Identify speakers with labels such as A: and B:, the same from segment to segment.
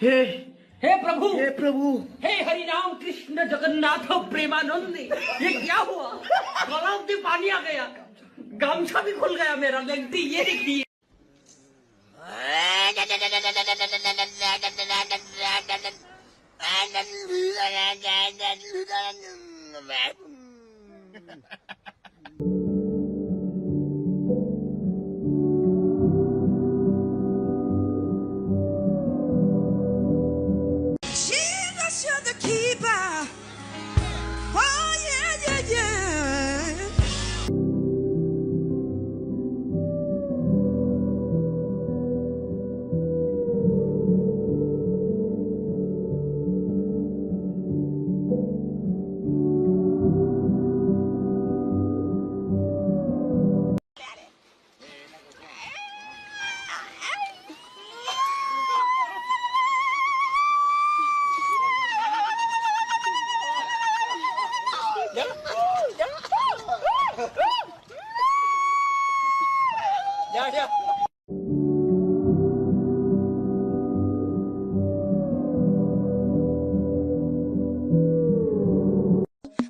A: हे
B: प्रभु,
A: हे प्रभु,
B: हे हरि राम कृष्ण जगन्नाथ प्रेमानंद, ये क्या हुआ? गलाव से पानी आ गया, गामछा भी खुल गया मेरा। लगती ये देखिए।
C: Jesus, you're the keeper. Oh, yeah, yeah, yeah.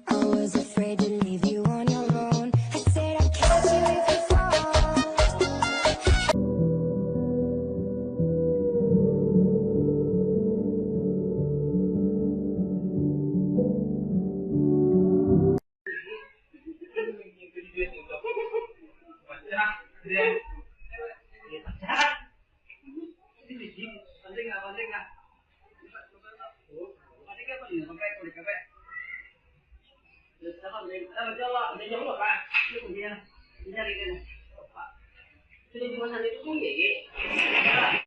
D: I was afraid to leave you on your own. I said I'd catch you if you fall.
B: Jadi di mana itu pun ya.